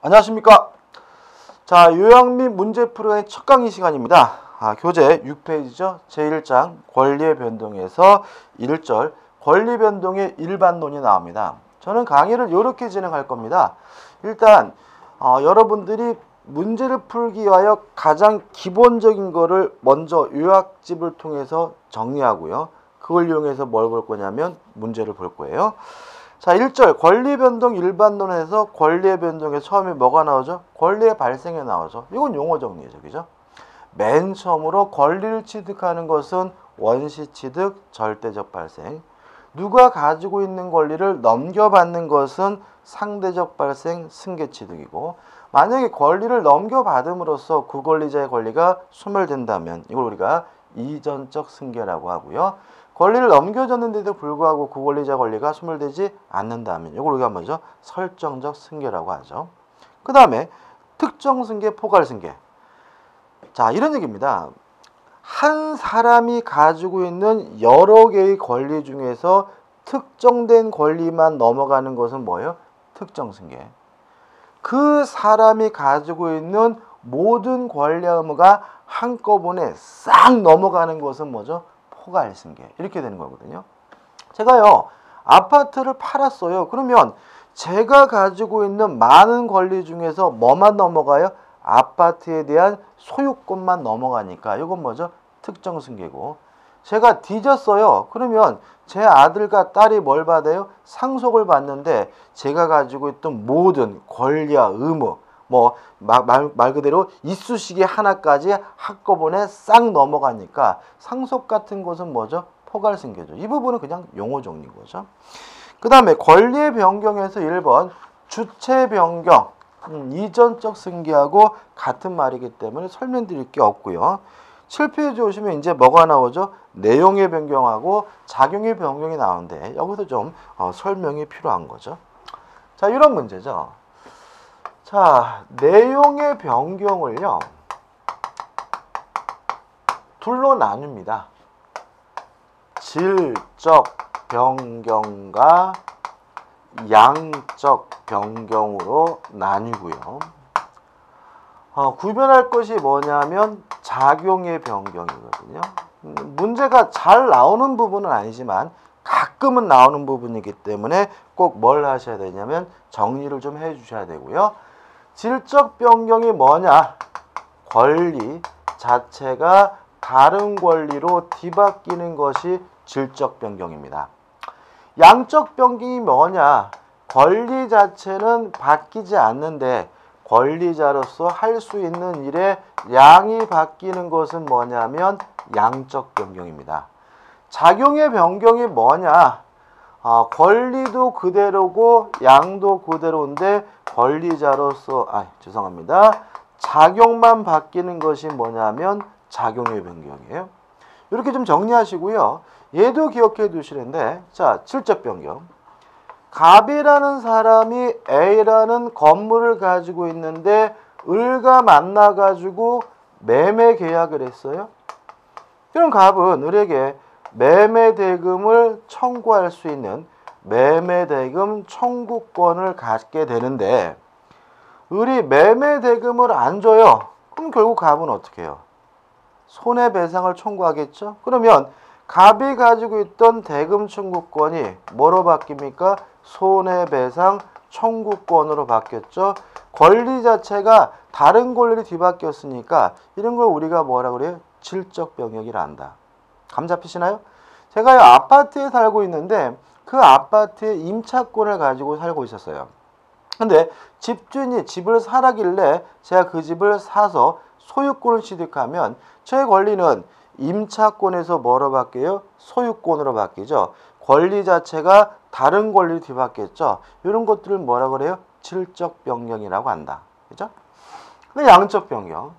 안녕하십니까. 자, 요약 및 문제 풀이의 첫 강의 시간입니다. 교재 6페이지죠. 제1장 권리의 변동에서 1절 권리 변동의 일반론이 나옵니다. 저는 강의를 이렇게 진행할 겁니다. 일단 여러분들이 문제를 풀기 위하여 가장 기본적인 거를 먼저 요약집을 통해서 정리하고요. 그걸 이용해서 뭘 볼 거냐면 문제를 볼 거예요. 자, 1절 권리 변동 일반론에서 권리의 변동에 처음에 뭐가 나오죠? 권리의 발생이 나오죠. 이건 용어 정리죠. 그죠? 맨 처음으로 권리를 취득하는 것은 원시 취득, 절대적 발생. 누가 가지고 있는 권리를 넘겨받는 것은 상대적 발생, 승계 취득이고, 만약에 권리를 넘겨받음으로써 그 권리자의 권리가 소멸된다면 이걸 우리가 이전적 승계라고 하고요. 권리를 넘겨줬는데도 불구하고 그 권리자 권리가 소멸되지 않는다면 이걸 우리가 뭐죠? 설정적 승계라고 하죠. 그 다음에 특정 승계, 포괄 승계. 자, 이런 얘기입니다. 한 사람이 가지고 있는 여러 개의 권리 중에서 특정된 권리만 넘어가는 것은 뭐예요? 특정 승계. 그 사람이 가지고 있는 모든 권리 의무가 한꺼번에 싹 넘어가는 것은 뭐죠? 포괄 승계. 이렇게 되는 거거든요. 제가요, 아파트를 팔았어요. 그러면 제가 가지고 있는 많은 권리 중에서 뭐만 넘어가요? 아파트에 대한 소유권만 넘어가니까 이건 뭐죠? 특정 승계고. 제가 뒤졌어요. 그러면 제 아들과 딸이 뭘 받아요? 상속을 받는데 제가 가지고 있던 모든 권리와 의무, 말 그대로 이쑤시개 하나까지 한꺼번에 싹 넘어가니까 상속 같은 것은 뭐죠? 포괄 승계죠. 이 부분은 그냥 용어 정리인 거죠. 그 다음에 권리의 변경에서 1번 주체 변경, 이전적 승계하고 같은 말이기 때문에 설명드릴 게 없고요. 7페이지 오시면 이제 뭐가 나오죠? 내용의 변경하고 작용의 변경이 나오는데 여기서 좀 설명이 필요한 거죠. 자, 이런 문제죠. 자, 내용의 변경을요, 둘로 나눕니다. 질적 변경과 양적 변경으로 나뉘고요. 구별할 것이 뭐냐면 작용의 변경이거든요. 문제가 잘 나오는 부분은 아니지만 가끔은 나오는 부분이기 때문에 꼭 뭘 하셔야 되냐면 정리를 좀 해 주셔야 되고요. 질적 변경이 뭐냐? 권리 자체가 다른 권리로 뒤바뀌는 것이 질적 변경입니다. 양적 변경이 뭐냐? 권리 자체는 바뀌지 않는데 권리자로서 할 수 있는 일의 양이 바뀌는 것은 뭐냐면 양적 변경입니다. 작용의 변경이 뭐냐? 권리도 그대로고 양도 그대로인데 권리자로서 작용만 바뀌는 것이 뭐냐면 작용의 변경이에요. 이렇게 좀 정리하시고요. 얘도 기억해 두시는데, 자, 질적 변경. 갑이라는 사람이 A라는 건물을 가지고 있는데 을과 만나가지고 매매 계약을 했어요. 그럼 갑은 을에게 매매 대금을 청구할 수 있는 매매 대금 청구권을 갖게 되는데 을이 매매 대금을 안 줘요. 그럼 결국 갑은 어떻게 해요? 손해배상을 청구하겠죠? 그러면 갑이 가지고 있던 대금 청구권이 뭐로 바뀝니까? 손해배상 청구권으로 바뀌었죠. 권리 자체가 다른 권리를 뒤바뀌었으니까 이런 걸 우리가 뭐라 그래요? 질적 변경이라 한다. 감 잡히시나요? 제가요, 아파트에 살고 있는데 그 아파트에 임차권을 가지고 살고 있었어요. 근데 집주인이 집을 사라길래 제가 그 집을 사서 소유권을 취득하면 저의 권리는 임차권에서 뭐로 바뀌어요? 소유권으로 바뀌죠. 권리 자체가 다른 권리를 뒤바뀌었죠. 이런 것들을 뭐라 그래요? 질적 변경이라고 한다. 그죠? 근데 양적 변경.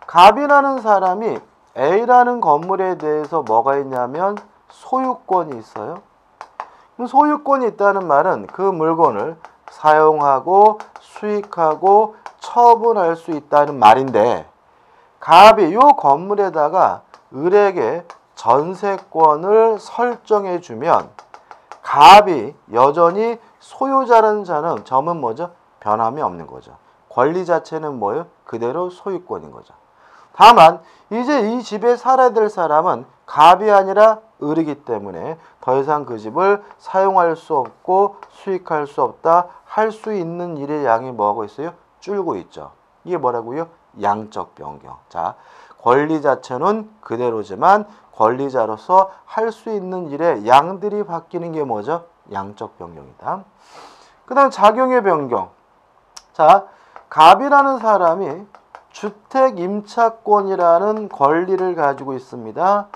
갑이라는 사람이 A라는 건물에 대해서 뭐가 있냐면 소유권이 있어요. 그럼 소유권이 있다는 말은 그 물건을 사용하고 수익하고 처분할 수 있다는 말인데 갑이 이 건물에다가 을에게 전세권을 설정해 주면 갑이 여전히 소유자라는 점은 뭐죠? 변함이 없는 거죠. 권리 자체는 뭐예요? 그대로 소유권인 거죠. 다만 이제 이 집에 살아야 될 사람은 갑이 아니라 을이기 때문에 더 이상 그 집을 사용할 수 없고 수익할 수 없다. 할 수 있는 일의 양이 뭐하고 있어요? 줄고 있죠. 이게 뭐라고요? 양적 변경. 자, 권리 자체는 그대로지만 권리자로서 할 수 있는 일의 양들이 바뀌는 게 뭐죠? 양적 변경이다. 그 다음 작용의 변경. 자, 갑이라는 사람이 주택 임차권이라는 권리를 가지고 있습니다.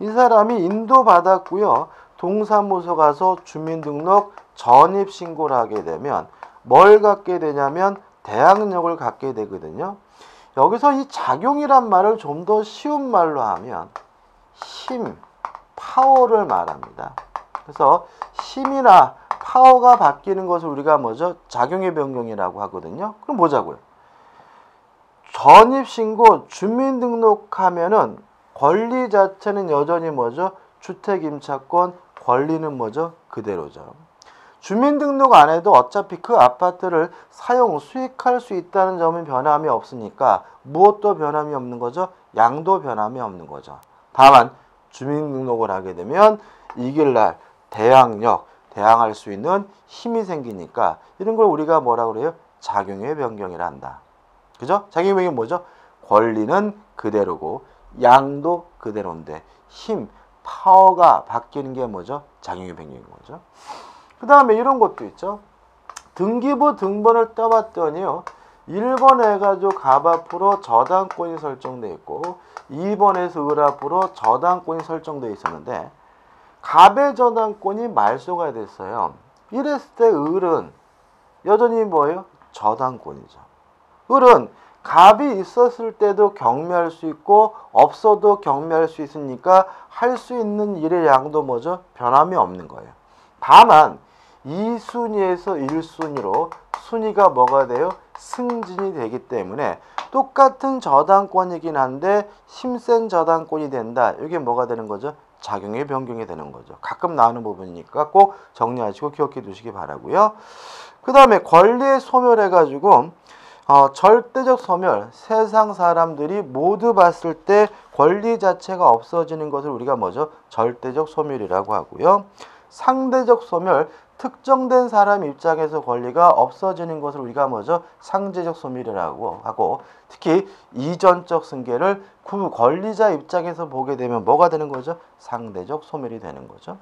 이 사람이 인도받았고요. 동사무소 가서 주민등록 전입신고를 하게 되면 뭘 갖게 되냐면 대항력을 갖게 되거든요. 여기서 이 작용이란 말을 좀 더 쉬운 말로 하면 힘, 파워를 말합니다. 그래서 힘이나 파워가 바뀌는 것을 우리가 뭐죠? 작용의 변경이라고 하거든요. 그럼 보자고요. 전입신고, 주민등록하면은 권리 자체는 여전히 뭐죠? 주택임차권, 권리는 뭐죠? 그대로죠. 주민등록 안 해도 어차피 그 아파트를 사용, 수익할 수 있다는 점은 변함이 없으니까 무엇도 변함이 없는 거죠? 양도 변함이 없는 거죠. 다만 주민등록을 하게 되면 이길날 대항력, 대항할 수 있는 힘이 생기니까 이런 걸 우리가 뭐라 그래요? 작용의 변경이라 한다. 그죠? 작용의 변경이 뭐죠? 권리는 그대로고 양도 그대로인데 힘, 파워가 바뀌는 게 뭐죠? 작용의 변경인 거죠. 그 다음에 이런 것도 있죠. 등기부 등본을 떠봤더니요. 1번 해가지고 갑 앞으로 저당권이 설정되어 있고 2번에서 을 앞으로 저당권이 설정되어 있었는데 갑의 저당권이 말소가 됐어요. 이랬을 때 을은 여전히 뭐예요? 저당권이죠. 을은 갑이 있었을 때도 경매할 수 있고 없어도 경매할 수 있으니까 할 수 있는 일의 양도 뭐죠? 변함이 없는 거예요. 다만 2순위에서 1순위로 순위가 뭐가 돼요? 승진이 되기 때문에 똑같은 저당권이긴 한데 힘센 저당권이 된다. 이게 뭐가 되는 거죠? 작용의 변경이 되는 거죠. 가끔 나오는 부분이니까 꼭 정리하시고 기억해 두시기 바라고요. 그 다음에 권리의 소멸해가지고 절대적 소멸, 세상 사람들이 모두 봤을 때 권리 자체가 없어지는 것을 우리가 뭐죠? 절대적 소멸이라고 하고요. 상대적 소멸, 특정된 사람 입장에서 권리가 없어지는 것을 우리가 뭐죠? 상대적 소멸이라고 하고 특히 이전적 승계를 그 권리자 입장에서 보게 되면 뭐가 되는 거죠? 상대적 소멸이 되는 거죠.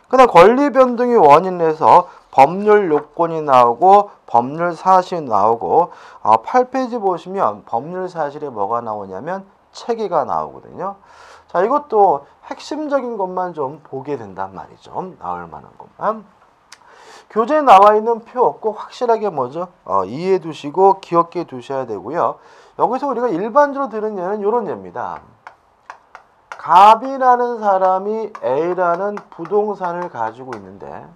그다음 권리 변동의 원인에서 법률 요건이 나오고 법률 사실이 나오고 8페이지 보시면 법률 사실에 뭐가 나오냐면 체계가 나오거든요. 자, 이것도 핵심적인 것만 좀 보게 된단 말이죠. 나올 만한 것만. 교재에 나와 있는 표 꼭 확실하게 뭐죠? 이해해 두시고 기억해 두셔야 되고요. 여기서 우리가 일반적으로 들은 예는 이런 예입니다. 갑이라는 사람이 A라는 부동산을 가지고 있는데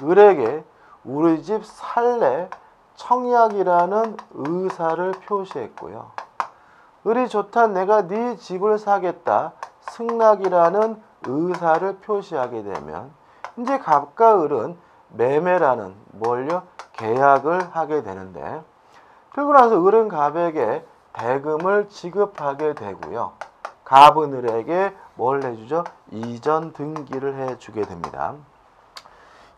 을에게 우리 집 살래 청약이라는 의사를 표시했고요. 을이 좋다 내가 네 집을 사겠다 승낙이라는 의사를 표시하게 되면 이제 갑과 을은 매매라는 뭘요? 계약을 하게 되는데 그리고 나서 을은 갑에게 대금을 지급하게 되고요. 갑은 을에게 뭘 해주죠? 이전 등기를 해주게 됩니다.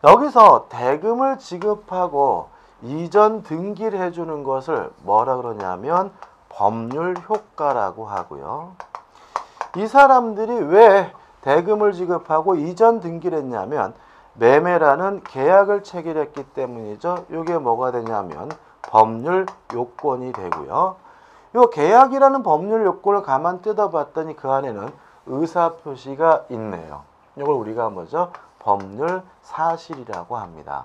여기서 대금을 지급하고 이전 등기를 해주는 것을 뭐라 그러냐면 법률 효과라고 하고요. 이 사람들이 왜 대금을 지급하고 이전 등기를 했냐면 매매라는 계약을 체결했기 때문이죠. 이게 뭐가 되냐면 법률 요건이 되고요. 이 계약이라는 법률 요건을 가만 뜯어봤더니 그 안에는 의사표시가 있네요. 이걸 우리가 뭐죠? 법률 사실이라고 합니다.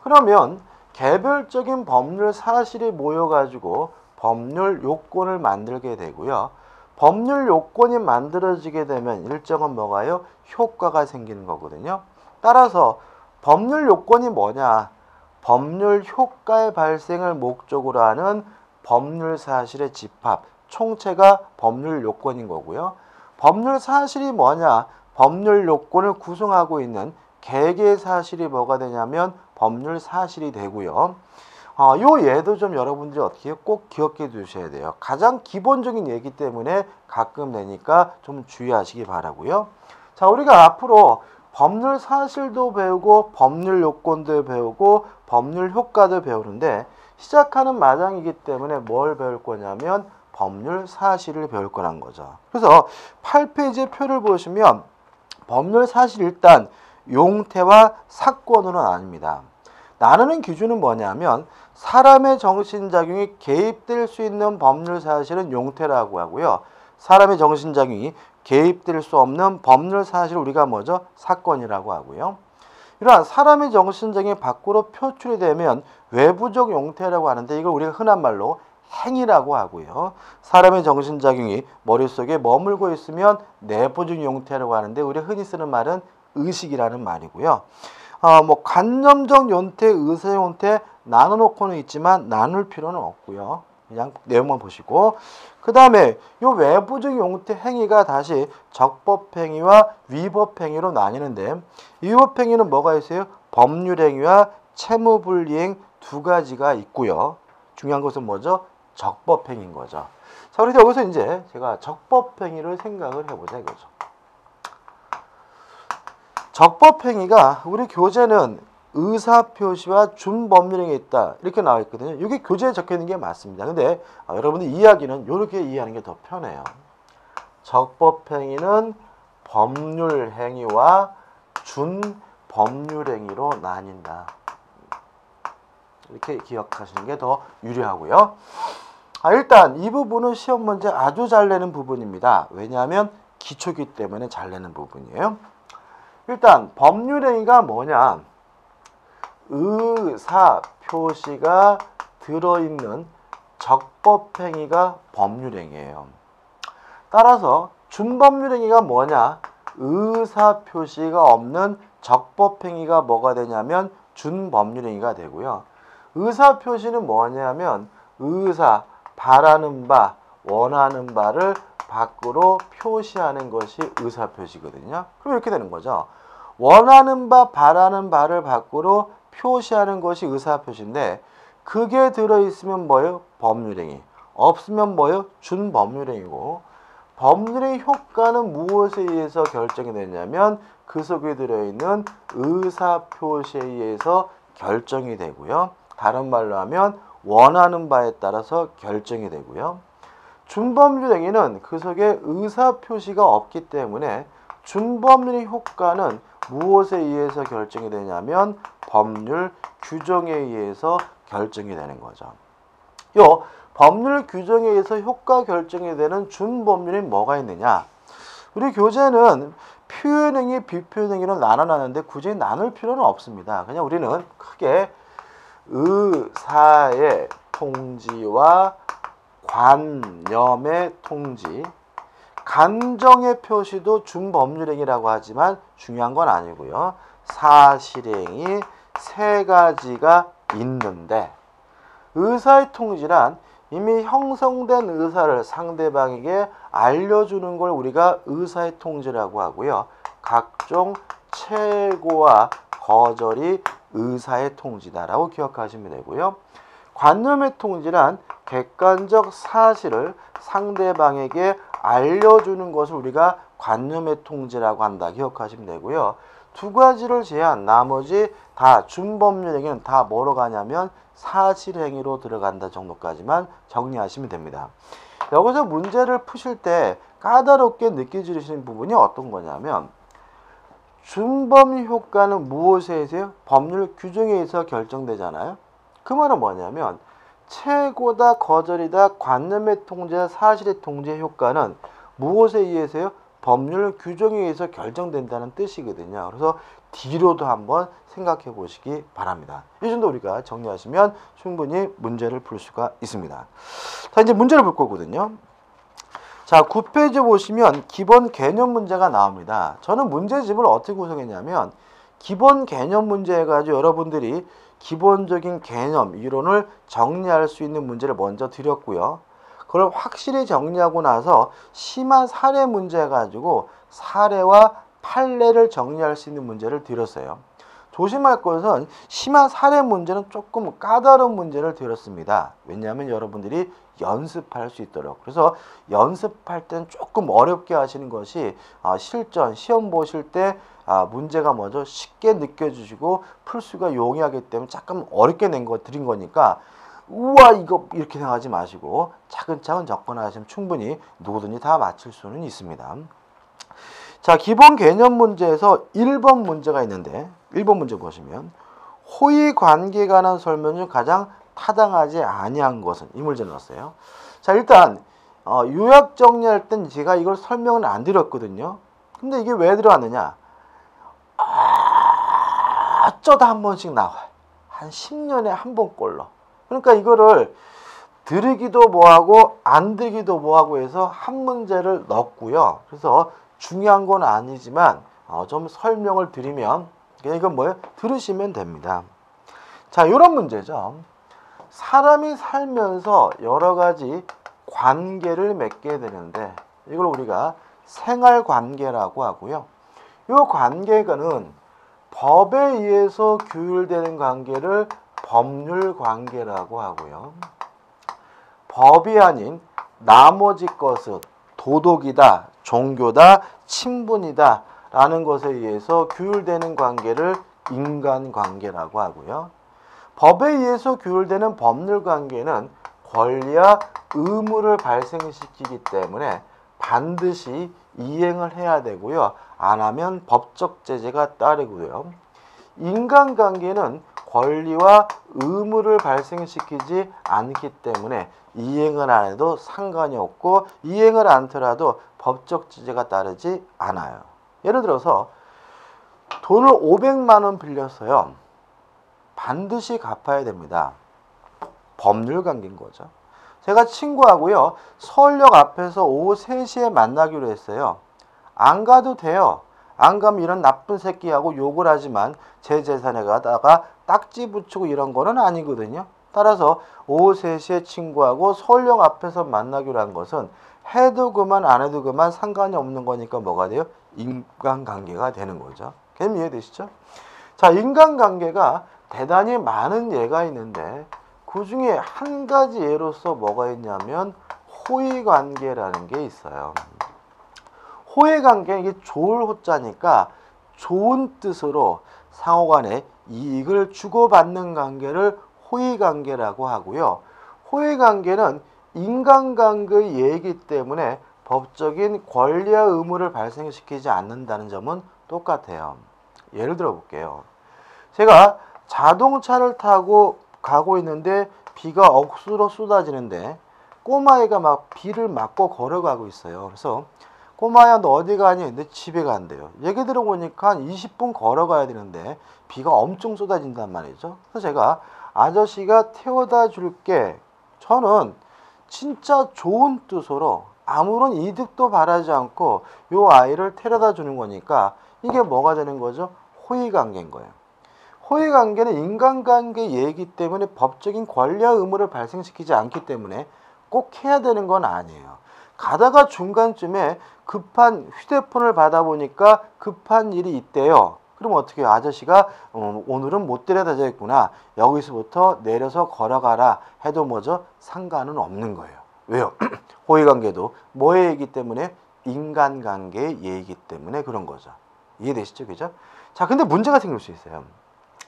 그러면 개별적인 법률 사실이 모여가지고 법률 요건을 만들게 되고요. 법률 요건이 만들어지게 되면 일정한 뭐가요? 효과가 생기는 거거든요. 따라서 법률 요건이 뭐냐? 법률 효과의 발생을 목적으로 하는 법률 사실의 집합, 총체가 법률 요건인 거고요. 법률 사실이 뭐냐? 법률 요건을 구성하고 있는 개개 사실이 뭐가 되냐면 법률 사실이 되고요. 요 예도 좀 여러분들이 어떻게 꼭 기억해 두셔야 돼요. 가장 기본적인 예기 때문에 가끔 내니까 좀 주의하시기 바라고요. 자, 우리가 앞으로 법률 사실도 배우고 법률 요건도 배우고 법률 효과도 배우는데 시작하는 마당이기 때문에 뭘 배울 거냐면 법률 사실을 배울 거란 거죠. 그래서 8페이지의 표를 보시면 법률 사실 일단 용태와 사건으로 나뉩니다. 나누는 기준은 뭐냐면 사람의 정신작용이 개입될 수 있는 법률 사실은 용태라고 하고요. 사람의 정신작용이 개입될 수 없는 법률 사실을 우리가 뭐죠? 사건이라고 하고요. 이러한 사람의 정신작용이 밖으로 표출이 되면 외부적 용태라고 하는데 이걸 우리가 흔한 말로 행위라고 하고요. 사람의 정신작용이 머릿속에 머물고 있으면 내부적 용태라고 하는데 우리가 흔히 쓰는 말은 의식이라는 말이고요. 관념적 용태, 의사 용태 나눠놓고는 있지만 나눌 필요는 없고요. 그냥 내용만 보시고 그 다음에 이 외부적 용태 행위가 다시 적법행위와 위법행위로 나뉘는데 위법행위는 뭐가 있어요? 법률행위와 채무불이행 두 가지가 있고요. 중요한 것은 뭐죠? 적법행위인 거죠. 자, 그래서 여기서 이제 제가 적법행위를 생각을 해보자 이거죠. 적법행위가 우리 교재는 의사표시와 준법률행위 있다 이렇게 나와 있거든요. 이게 교재에 적혀 있는 게 맞습니다. 근데 여러분들 이야기는 이렇게 이해하는 게 더 편해요. 적법행위는 법률행위와 준법률행위로 나뉜다. 이렇게 기억하시는 게 더 유리하고요. 일단 이 부분은 시험 문제 아주 잘 내는 부분입니다. 왜냐하면 기초기 때문에 잘 내는 부분이에요. 일단 법률행위가 뭐냐? 의사표시가 들어있는 적법행위가 법률행위예요. 따라서 준법률행위가 뭐냐? 의사표시가 없는 적법행위가 뭐가 되냐면 준법률행위가 되고요. 의사표시는 뭐냐면 의사, 바라는 바, 원하는 바를 밖으로 표시하는 것이 의사표시거든요. 그럼 이렇게 되는 거죠. 원하는 바, 바라는 바를 밖으로 표시하는 것이 의사표시인데 그게 들어있으면 뭐예요? 법률행위. 없으면 뭐예요? 준법률행위고 법률의 효과는 무엇에 의해서 결정이 되냐면 그 속에 들어있는 의사표시에 의해서 결정이 되고요. 다른 말로 하면 원하는 바에 따라서 결정이 되고요. 준법률행위는 그 속에 의사표시가 없기 때문에 준법률의 효과는 무엇에 의해서 결정이 되냐면 법률 규정에 의해서 결정이 되는 거죠. 요 법률 규정에 의해서 효과 결정이 되는 준법률이 뭐가 있느냐? 우리 교재는 표현행위, 비표현행위로 나눠놨는데 굳이 나눌 필요는 없습니다. 그냥 우리는 크게 의사의 통지와 관념의 통지, 감정의 표시도 준법률행위라고 하지만 중요한 건 아니고요. 사실행위 세 가지가 있는데 의사의 통지란 이미 형성된 의사를 상대방에게 알려주는 걸 우리가 의사의 통지라고 하고요. 각종 최고와 거절이 의사의 통지다라고 기억하시면 되고요. 관념의 통지란 객관적 사실을 상대방에게 알려주는 것을 우리가 관념의 통지라고 한다. 기억하시면 되고요. 두 가지를 제한 나머지 다 준법률행위는 다 뭐로 가냐면 사실행위로 들어간다 정도까지만 정리하시면 됩니다. 여기서 문제를 푸실 때 까다롭게 느껴지시는 부분이 어떤 거냐면 준법률 효과는 무엇에 의해서요? 법률 규정에 의해서 결정되잖아요. 그 말은 뭐냐면 최고다, 거절이다, 관념의 통제, 사실의 통제 효과는 무엇에 의해서요? 법률 규정에 의해서 결정된다는 뜻이거든요. 그래서 뒤로도 한번 생각해 보시기 바랍니다. 이 정도 우리가 정리하시면 충분히 문제를 풀 수가 있습니다. 자, 이제 문제를 볼 거거든요. 자, 9페이지 보시면 기본 개념 문제가 나옵니다. 저는 문제집을 어떻게 구성했냐면 기본 개념 문제 해가지고 여러분들이 기본적인 개념, 이론을 정리할 수 있는 문제를 먼저 드렸고요. 그걸 확실히 정리하고 나서 심한 사례 문제 해가지고 사례와 판례를 정리할 수 있는 문제를 드렸어요. 조심할 것은 심한 살해 문제는 조금 까다로운 문제를 드렸습니다. 왜냐하면 여러분들이 연습할 수 있도록. 그래서 연습할 때는 조금 어렵게 하시는 것이 실전, 시험 보실 때 문제가 뭐죠? 쉽게 느껴지시고 풀수가 용이하기 때문에 조금 어렵게 드린 거니까 우와 이거 이렇게 생각하지 마시고 차근차근 접근하시면 충분히 누구든지 다 맞출 수는 있습니다. 자, 기본 개념 문제에서 1번 문제가 있는데 1번 문제 보시면 호의 관계에 관한 설명 중 가장 타당하지 아니한 것은 이 문제 넣었어요. 자, 일단 요약 정리할 땐 제가 이걸 설명을 안 드렸거든요. 근데 이게 왜 들어왔느냐? 어쩌다 한 번씩 나와요. 한 10년에 한 번꼴로. 그러니까 이거를 들으기도 뭐하고 안 들기도 뭐하고 해서 한 문제를 넣었고요. 그래서 중요한 건 아니지만 좀 설명을 드리면 이건 뭐예요? 들으시면 됩니다. 자, 이런 문제죠. 사람이 살면서 여러 가지 관계를 맺게 되는데 이걸 우리가 생활관계라고 하고요. 이 관계는 법에 의해서 규율되는 관계를 법률관계라고 하고요. 법이 아닌 나머지 것은 도덕이다, 종교다, 친분이다 라는 것에 의해서 규율되는 관계를 인간관계라고 하고요. 법에 의해서 규율되는 법률관계는 권리와 의무를 발생시키기 때문에 반드시 이행을 해야 되고요. 안 하면 법적 제재가 따르고요. 인간관계는 권리와 의무를 발생시키지 않기 때문에 이행을 안 해도 상관이 없고 이행을 안 하더라도 법적 제재가 따르지 않아요. 예를 들어서 돈을 500만 원 빌렸어요. 반드시 갚아야 됩니다. 법률관계인 거죠. 제가 친구하고요. 서울역 앞에서 오후 3시에 만나기로 했어요. 안 가도 돼요. 안 가면 이런 나쁜 새끼하고 욕을 하지만 제 재산에 가다가 딱지 붙이고 이런 거는 아니거든요. 따라서 오후 3시에 친구하고 서울역 앞에서 만나기로 한 것은 해도 그만 안 해도 그만 상관이 없는 거니까 뭐가 돼요? 인간관계가 되는 거죠. 개념 이해되시죠? 자, 인간관계가 대단히 많은 예가 있는데 그 중에 한 가지 예로서 뭐가 있냐면 호의관계라는 게 있어요. 호의관계, 이게 좋을 호자니까 좋은 뜻으로 상호간에 이익을 주고받는 관계를 호의관계라고 하고요. 호의관계는 인간관계의 예이기 때문에 법적인 권리와 의무를 발생시키지 않는다는 점은 똑같아요. 예를 들어 볼게요. 제가 자동차를 타고 가고 있는데 비가 억수로 쏟아지는데 꼬마애가 막 비를 맞고 걸어가고 있어요. 그래서 꼬마야 너 어디 가니? 내 집에 간대요. 얘기 들어보니까 한 20분 걸어가야 되는데 비가 엄청 쏟아진단 말이죠. 그래서 제가 아저씨가 태워다 줄게. 저는 진짜 좋은 뜻으로 아무런 이득도 바라지 않고 요 아이를 데려다 주는 거니까 이게 뭐가 되는 거죠? 호의관계인 거예요. 호의관계는 인간관계 예이기 때문에 법적인 권리와 의무를 발생시키지 않기 때문에 꼭 해야 되는 건 아니에요. 가다가 중간쯤에 급한 휴대폰을 받아보니까 급한 일이 있대요. 그럼 어떻게 해요? 아저씨가 오늘은 못 데려다 줬구나. 여기서부터 내려서 걸어가라 해도 뭐죠? 상관은 없는 거예요. 왜요? 호의관계도 뭐의 예이기 때문에? 인간관계의 예이기 때문에 그런 거죠. 이해되시죠? 그죠? 자, 근데 문제가 생길 수 있어요.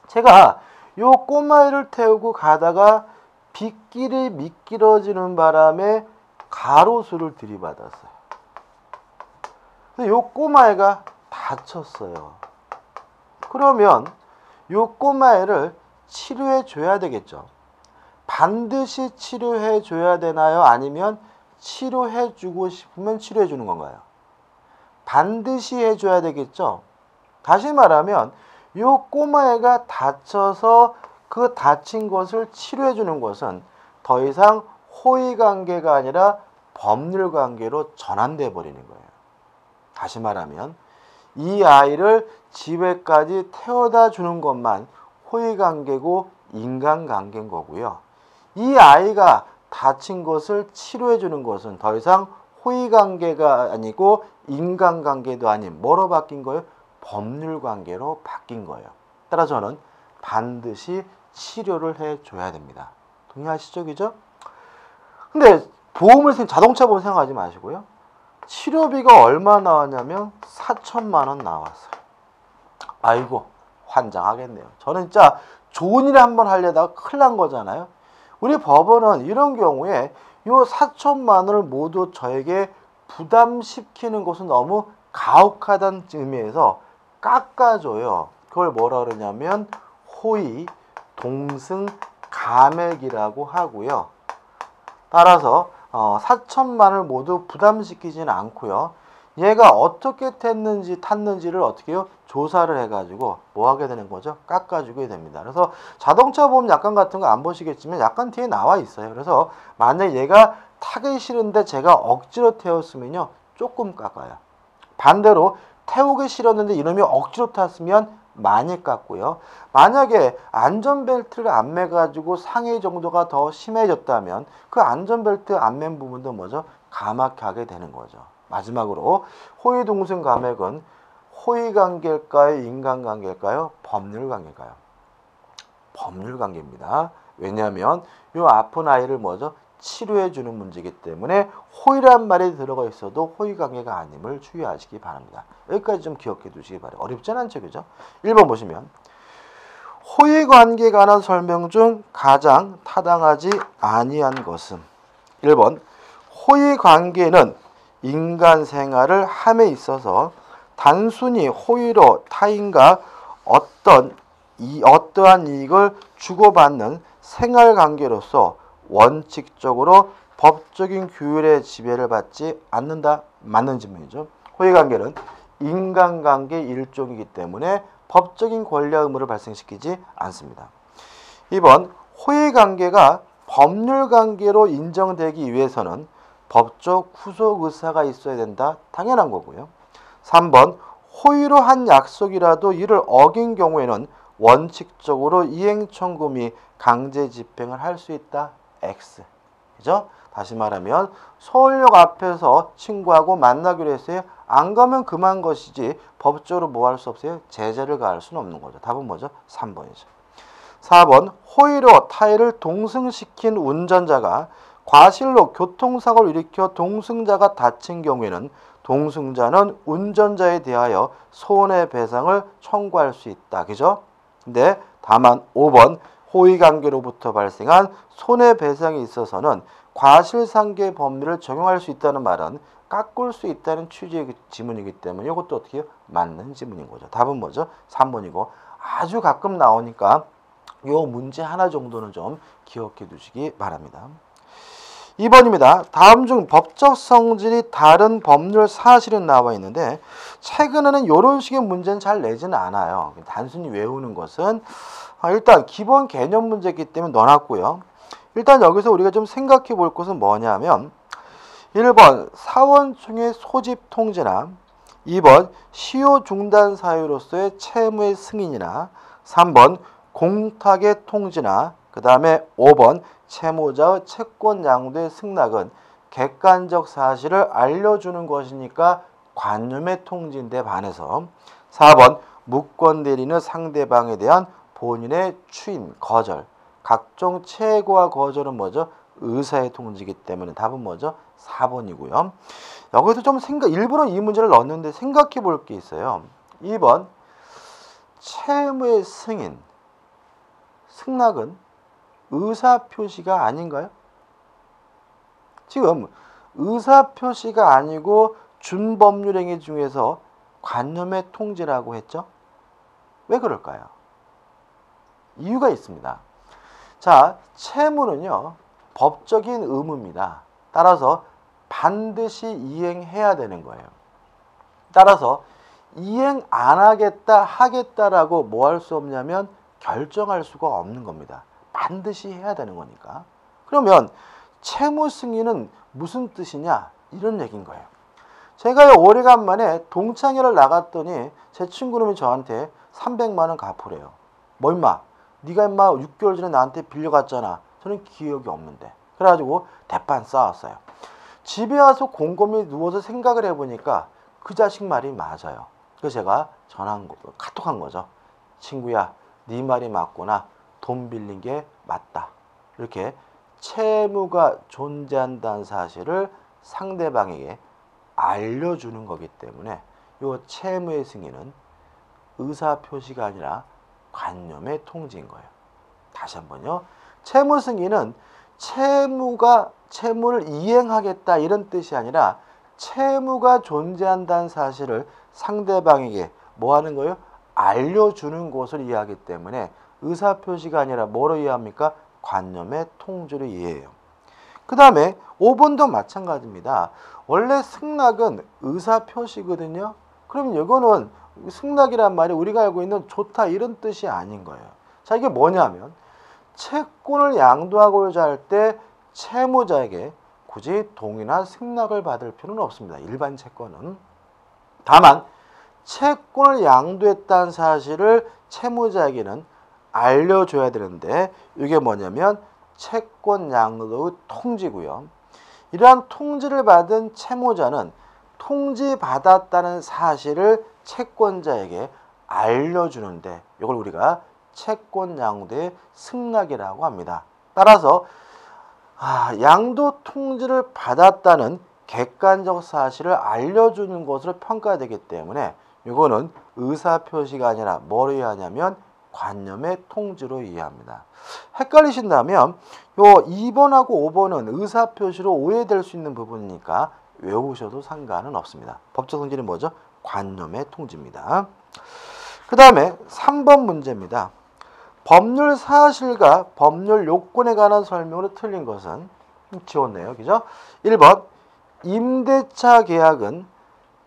제가 요 꼬마애를 태우고 가다가 빗길이 미끄러지는 바람에 가로수를 들이받았어요. 근데 요 꼬마애가 다쳤어요. 그러면 요 꼬마애를 치료해 줘야 되겠죠. 반드시 치료해 줘야 되나요? 아니면 치료해 주고 싶으면 치료해 주는 건가요? 반드시 해줘야 되겠죠. 다시 말하면 요 꼬마애가 다쳐서 그 다친 것을 치료해 주는 것은 더 이상 호의관계가 아니라 법률관계로 전환돼 버리는 거예요. 다시 말하면 이 아이를 집에까지 태워다 주는 것만 호의관계고 인간관계인 거고요. 이 아이가 다친 것을 치료해 주는 것은 더 이상 호의관계가 아니고 인간관계도 아닌 뭐로 바뀐 거예요? 법률관계로 바뀐 거예요. 따라 저는 반드시 치료를 해줘야 됩니다. 동의하시죠? 그죠? 근데 자동차 보험 생각하지 마시고요. 치료비가 얼마 나왔냐면 4천만 원 나왔어요. 아이고 환장하겠네요. 저는 진짜 좋은 일을 한번 하려다가 큰일 난 거잖아요. 우리 법원은 이런 경우에 요 4천만 원을 모두 저에게 부담시키는 것은 너무 가혹하다는 의미에서 깎아줘요. 그걸 뭐라 그러냐면 호의, 동승, 감액이라고 하고요. 따라서 4천만 원을 모두 부담시키지는 않고요. 얘가 어떻게 탔는지를 어떻게 해요? 조사를 해가지고 뭐 하게 되는 거죠? 깎아주게 됩니다. 그래서 자동차 보험 약관 같은 거 안 보시겠지만 약관 뒤에 나와 있어요. 그래서 만약 얘가 타기 싫은데 제가 억지로 태웠으면요 조금 깎아요. 반대로 태우기 싫었는데 이놈이 억지로 탔으면 많이 깎고요. 만약에 안전벨트를 안 매가지고 상해 정도가 더 심해졌다면 그 안전벨트 안 맨 부분도 뭐죠? 가막하게 되는 거죠. 마지막으로 호의동승 감액은 호의관계일까요? 인간관계일까요? 법률관계일까요? 법률관계입니다. 왜냐하면 이 아픈 아이를 뭐죠? 치료해주는 문제이기 때문에 호의란 말이 들어가 있어도 호의관계가 아님을 주의하시기 바랍니다. 여기까지 좀 기억해 두시기 바랍니다. 어렵진 않죠, 그죠? 1번 보시면 호의관계에 관한 설명 중 가장 타당하지 아니한 것은 1번 호의관계는 인간 생활을 함에 있어서 단순히 호의로 타인과 어떠한 이익을 주고받는 생활관계로서 원칙적으로 법적인 규율의 지배를 받지 않는다. 맞는 질문이죠. 호의관계는 인간관계 일종이기 때문에 법적인 권리와 의무를 발생시키지 않습니다. 2번 호의관계가 법률관계로 인정되기 위해서는 법적 후속 의사가 있어야 된다. 당연한 거고요. 3번 호의로 한 약속이라도 이를 어긴 경우에는 원칙적으로 이행 청구 및 강제 집행을 할 수 있다. X. 그죠? 다시 말하면 서울역 앞에서 친구하고 만나기로 했어요. 안 가면 그만 것이지 법적으로 뭐 할 수 없어요? 제재를 가할 수는 없는 거죠. 답은 뭐죠? 3번이죠. 4번 호의로 타인을 동승시킨 운전자가 과실로 교통사고를 일으켜 동승자가 다친 경우에는 동승자는 운전자에 대하여 손해배상을 청구할 수 있다. 그죠? 근데 다만 5번 호의관계로부터 발생한 손해배상에 있어서는 과실상계 법률을 적용할 수 있다는 말은 깎을 수 있다는 취지의 지문이기 때문에 이것도 어떻게 해요? 맞는 지문인 거죠. 답은 뭐죠? 3번이고 아주 가끔 나오니까 이 문제 하나 정도는 좀 기억해 두시기 바랍니다. 2번입니다. 다음 중 법적 성질이 다른 법률 사실은 나와 있는데 최근에는 이런 식의 문제는 잘 내지는 않아요. 단순히 외우는 것은 일단 기본 개념 문제이기 때문에 넣어놨고요. 일단 여기서 우리가 좀 생각해 볼 것은 뭐냐면 1번 사원총회 소집 통지나 2번 시효 중단 사유로서의 채무의 승인이나 3번 공탁의 통지나 그 다음에 5번 채무자의 채권 양도의 승낙은 객관적 사실을 알려주는 것이니까 관념의 통지인데 반해서 4번 무권 대리는 상대방에 대한 본인의 추인, 거절, 각종 채고와 거절은 뭐죠? 의사의 통지이기 때문에 답은 뭐죠? 4번이고요. 여기서 좀 일부러 이 문제를 넣었는데 생각해 볼 게 있어요. 2번 채무의 승인, 승낙은 의사표시가 아닌가요? 지금 의사표시가 아니고 준법률행위 중에서 관념의 통지라고 했죠? 왜 그럴까요? 이유가 있습니다. 자, 채무는요, 법적인 의무입니다. 따라서 반드시 이행해야 되는 거예요. 따라서 이행 안 하겠다, 하겠다라고 뭐 할 수 없냐면 결정할 수가 없는 겁니다. 반드시 해야 되는 거니까. 그러면 채무 승인은 무슨 뜻이냐? 이런 얘기인 거예요. 제가 오래간만에 동창회를 나갔더니 제 친구놈이 저한테 300만 원 갚으래요. 뭐 임마? 네가 임마 6개월 전에 나한테 빌려갔잖아. 저는 기억이 없는데. 그래가지고 대판 싸웠어요. 집에 와서 곰곰이 누워서 생각을 해보니까 그 자식 말이 맞아요. 그래서 제가 카톡한 거죠. 친구야, 네 말이 맞구나. 돈 빌린 게 맞다. 이렇게 채무가 존재한다는 사실을 상대방에게 알려주는 거기 때문에 이 채무의 승인은 의사표시가 아니라 관념의 통지인 거예요. 다시 한번요. 채무 승인은 채무를 이행하겠다 이런 뜻이 아니라 채무가 존재한다는 사실을 상대방에게 뭐 하는 거예요? 알려주는 것을 이해하기 때문에 의사표시가 아니라 뭐로 이해합니까? 관념의 통지로 이해해요. 그 다음에 5번도 마찬가지입니다. 원래 승낙은 의사표시거든요. 그럼 이거는 승낙이란 말이 우리가 알고 있는 좋다 이런 뜻이 아닌 거예요. 자, 이게 뭐냐면 채권을 양도하고자 할 때 채무자에게 굳이 동의나 승낙을 받을 필요는 없습니다. 일반 채권은. 다만 채권을 양도했다는 사실을 채무자에게는 알려줘야 되는데 이게 뭐냐면 채권 양도의 통지고요. 이러한 통지를 받은 채무자는 통지받았다는 사실을 채권자에게 알려주는데 이걸 우리가 채권 양도의 승낙이라고 합니다. 따라서 양도 통지를 받았다는 객관적 사실을 알려주는 것으로 평가되기 때문에 이거는 의사표시가 아니라 뭐로 이해하냐면 관념의 통지로 이해합니다. 헷갈리신다면 요 2번하고 5번은 의사표시로 오해될 수 있는 부분이니까 외우셔도 상관은 없습니다. 법적 성질은 뭐죠? 관념의 통지입니다. 그 다음에 3번 문제입니다. 법률 사실과 법률 요건에 관한 설명으로 틀린 것은 지웠네요. 그죠? 1번 임대차 계약은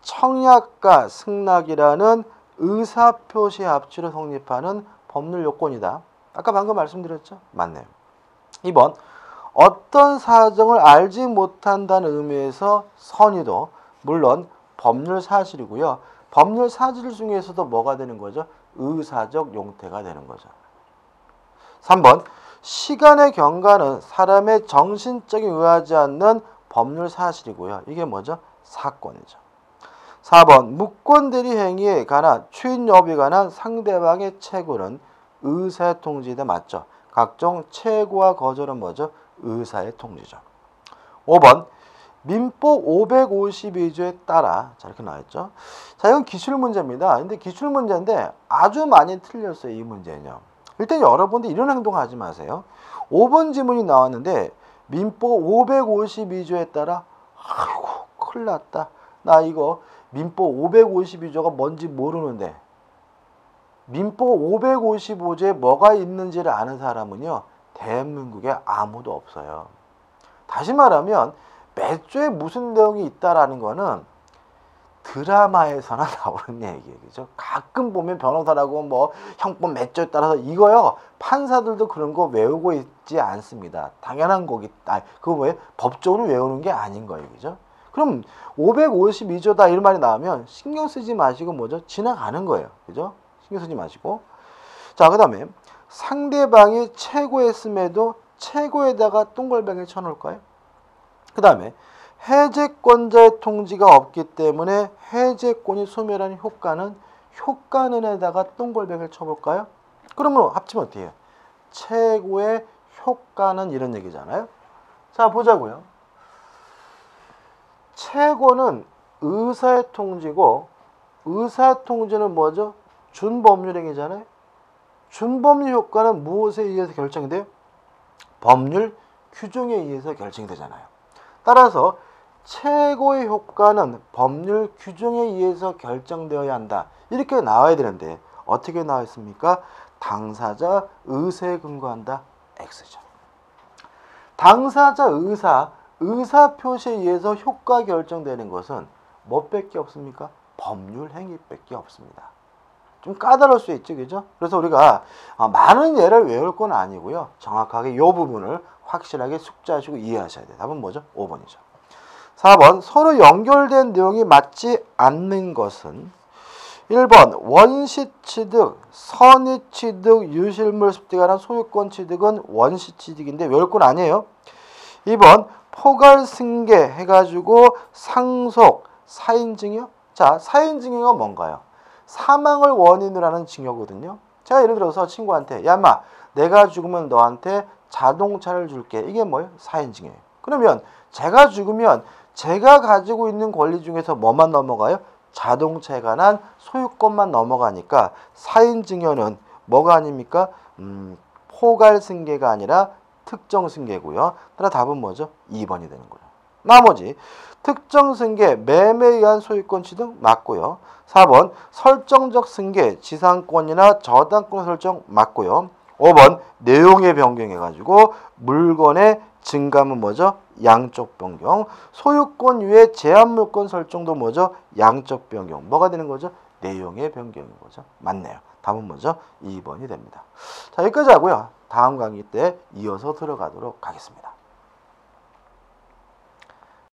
청약과 승낙이라는 의사표시 합치로 성립하는 법률 요건이다. 아까 방금 말씀드렸죠? 맞네요. 2번 어떤 사정을 알지 못한다는 의미에서 선의도 물론 법률 사실이고요. 법률 사실 중에서도 뭐가 되는 거죠? 의사적 용태가 되는 거죠. 3번 시간의 경과는 사람의 정신적인 의하지 않는 법률 사실이고요. 이게 뭐죠? 사건이죠. 4번 무권 대리 행위에 관한 추인 여부에 관한 상대방의 채고는 의사의 통지다. 맞죠? 각종 채고와 거절은 뭐죠? 의사의 통지죠. 5번 민법 552조에 따라 자 이렇게 나와있죠. 자 이건 기출문제입니다. 근데 기출문제인데 아주 많이 틀렸어요. 이 문제는요. 일단 여러분들 이런 행동 하지 마세요. 5번 지문이 나왔는데 민법 552조에 따라 아이고 큰일 났다. 나 이거 민법 552조가 뭔지 모르는데 민법 555조에 뭐가 있는지를 아는 사람은요. 대한민국에 아무도 없어요. 다시 말하면 몇 조에 무슨 내용이 있다라는 거는 드라마에서나 나오는 얘기죠. 가끔 보면 변호사라고 뭐 형법 몇 조에 따라서 이거요. 판사들도 그런 거 외우고 있지 않습니다. 당연한 거기. 그거 왜 법적으로 외우는 게 아닌 거예요. 그죠? 그럼 552조다 이런 말이 나오면 신경 쓰지 마시고 뭐죠? 지나가는 거예요. 그죠? 신경 쓰지 마시고. 자, 그다음에 상대방이 최고했음에도 최고에다가 동글뱅이를 쳐놓을까요? 그 다음에 해제권자의 통지가 없기 때문에 해제권이 소멸하는 효과는에다가 동글뱅이를 쳐볼까요? 그러면 합치면 어떻게 해요? 최고의 효과는 이런 얘기잖아요. 자, 보자고요. 최고는 의사의 통지고 의사의 통지는 뭐죠? 준법률행위잖아요. 준법률 효과는 무엇에 의해서 결정이 돼요? 법률 규정에 의해서 결정이 되잖아요. 따라서 최고의 효과는 법률 규정에 의해서 결정되어야 한다. 이렇게 나와야 되는데 어떻게 나와 있습니까? 당사자 의사에 근거한다. X죠. 당사자 의사 표시에 의해서 효과 결정되는 것은 뭐밖에 없습니까? 법률 행위밖에 없습니다. 좀 까다로울 수 있죠, 그죠? 그래서 우리가 많은 예를 외울 건 아니고요. 정확하게 이 부분을 확실하게 숙지하시고 이해하셔야 돼요. 답은 뭐죠? 5번이죠. 4번 서로 연결된 내용이 맞지 않는 것은 1번 원시 취득, 선의 취득, 유실물 습득에 관한 소유권 취득은 원시 취득인데 외울 건 아니에요. 2번 포괄 승계 해가지고 상속, 사인증여. 자, 사인증여가 뭔가요? 사망을 원인으로 하는 증여거든요. 제가 예를 들어서 친구한테 야 인마 내가 죽으면 너한테 자동차를 줄게. 이게 뭐예요? 사인증이에요. 그러면 제가 죽으면 제가 가지고 있는 권리 중에서 뭐만 넘어가요? 자동차에 관한 소유권만 넘어가니까 사인증여는 뭐가 아닙니까? 포괄승계가 아니라 특정승계고요. 따라 답은 뭐죠? 2번이 되는 거예요. 나머지 특정승계, 매매에 의한 소유권 취득 맞고요. 4번 설정적 승계, 지상권이나 저당권 설정 맞고요. 5번 내용의 변경해가지고 물건의 증감은 뭐죠? 양적 변경. 소유권 위에 제한물권 설정도 뭐죠? 양적 변경. 뭐가 되는 거죠? 내용의 변경인 거죠. 맞네요. 답은 뭐죠? 2번이 됩니다. 자, 여기까지 하고요. 다음 강의 때 이어서 들어가도록 하겠습니다.